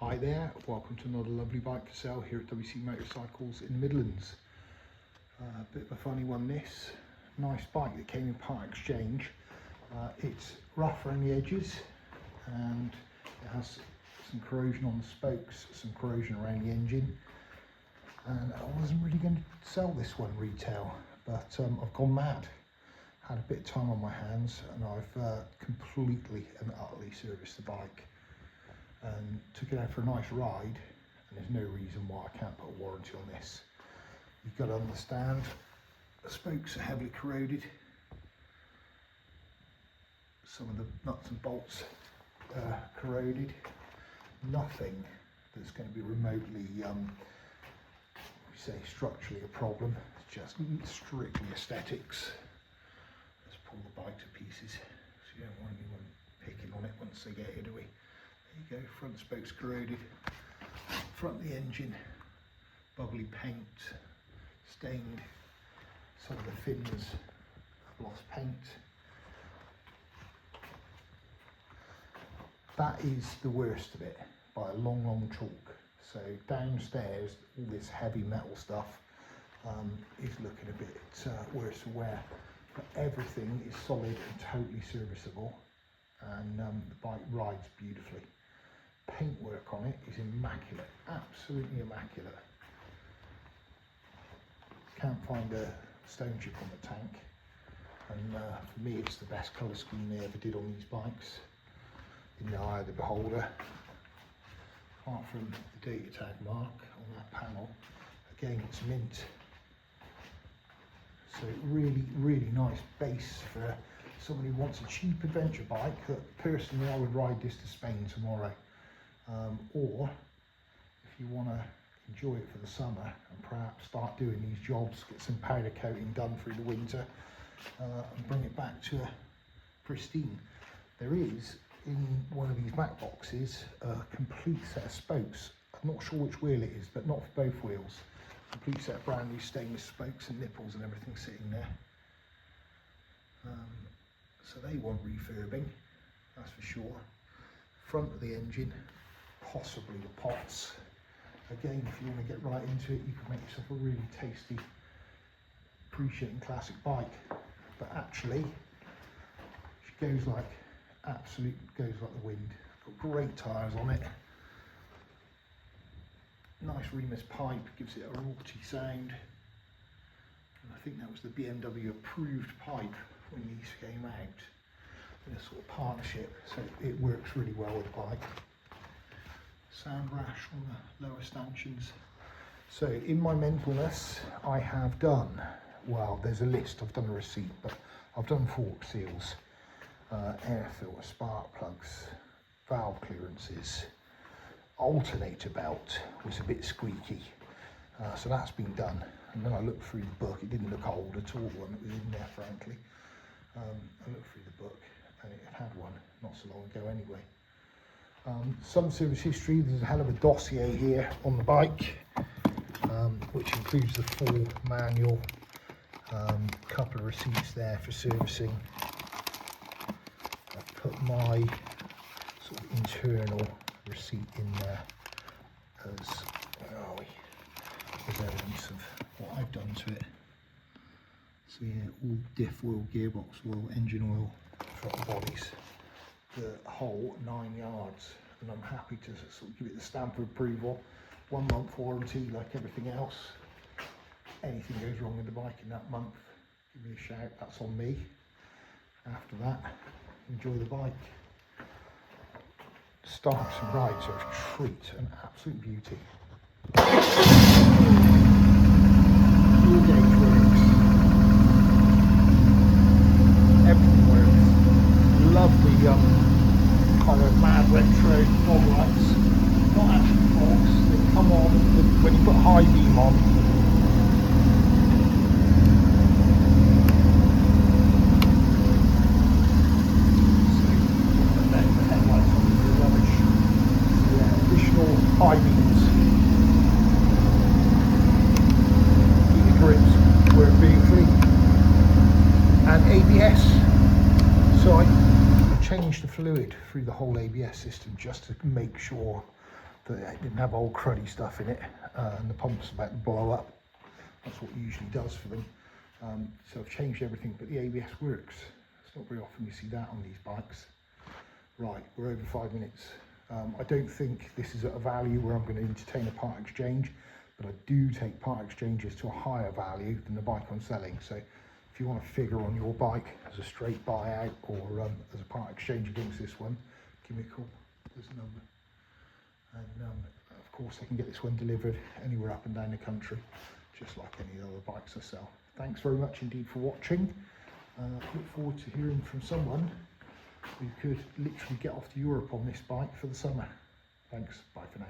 Hi there, welcome to another lovely bike for sale here at WC Motorcycles in the Midlands. A bit of a funny one this. Nice bike that came in part exchange. It's rough around the edges and it has some corrosion on the spokes, some corrosion around the engine. And I wasn't really going to sell this one retail, but I've gone mad. Had a bit of time on my hands and I've completely and utterly serviced the bike. And took it out for a nice ride, and there's no reason why I can't put a warranty on this. You've got to understand, the spokes are heavily corroded. Some of the nuts and bolts are corroded. Nothing that's going to be remotely, say, structurally a problem. It's just strictly aesthetics. Let's pull the bike to pieces, so you don't want anyone picking on it once they get here, do we? There you go, front spokes corroded, front of the engine, bubbly paint, stained, some of the fins have lost paint. That is the worst of it by a long, long chalk. So downstairs, all this heavy metal stuff is looking a bit worse for wear, but everything is solid and totally serviceable, and the bike rides beautifully. Paintwork on it is immaculate, absolutely immaculate. Can't find a stone chip on the tank, and for me it's the best colour scheme they ever did on these bikes, in the eye of the beholder. Apart from the data tag mark on that panel, again it's mint. So really, really nice base for somebody who wants a cheap adventure bike. Personally, I would ride this to Spain tomorrow. Or if you want to enjoy it for the summer and perhaps start doing these jobs, get some powder coating done through the winter and bring it back to a pristine. There is in one of these back boxes a complete set of spokes. I'm not sure which wheel it is, but not for both wheels. Complete set of brand new stainless spokes and nipples and everything sitting there. So they want refurbing, that's for sure. Front of the engine, possibly the pots. Again, if you want to get right into it, you can make yourself a really tasty, appreciating classic bike. But actually, she goes like goes like the wind. Got great tyres on it. Nice Remus pipe, gives it a raughty sound. And I think that was the BMW approved pipe when these came out in a sort of partnership, so it works really well with the bike. Sound rash on the lower stanchions. So in my mentalness, I have done, well, there's a list, I've done a receipt, but I've done fork seals, air filter, spark plugs, valve clearances, alternator belt was a bit squeaky, so that's been done. And then I looked through the book, it didn't look old at all when it was in there, frankly. I looked through the book and it had one not so long ago anyway. Some service history, there's a hell of a dossier here on the bike, which includes the full manual, couple of receipts there for servicing. I've put my sort of internal receipt in there as, where are we, as evidence of what I've done to it. So yeah, all diff oil, gearbox oil, engine oil, front bodies, the whole 9 yards, and I'm happy to sort of give it the stamp of approval. 1 month warranty like everything else. Anything goes wrong with the bike in that month, give me a shout, that's on me. After that, enjoy the bike. Starts and rides are a treat, an absolute beauty. Fuel gauge works. Everything works. Love the kind of mad retro fog lights. Not actually fogs, they come on when you put high beam on. So, the headlights on the rubbish. So, yeah, additional high beams. Keep the grips work beautifully. And ABS. So I changed the fluid through the whole ABS system just to make sure that it didn't have old cruddy stuff in it, and the pump's about to blow up. That's what it usually does for them. So I've changed everything, but the ABS works. It's not very often you see that on these bikes. Right, we're over 5 minutes. I don't think this is at a value where I'm going to entertain a part exchange, but I do take part exchanges to a higher value than the bike I'm selling. So if you want a figure on your bike as a straight buyout or as a part exchange against this one, give me a call. There's a number. And of course I can get this one delivered anywhere up and down the country, just like any other bikes I sell. Thanks very much indeed for watching. Look forward to hearing from someone who could literally get off to Europe on this bike for the summer. Thanks, bye for now.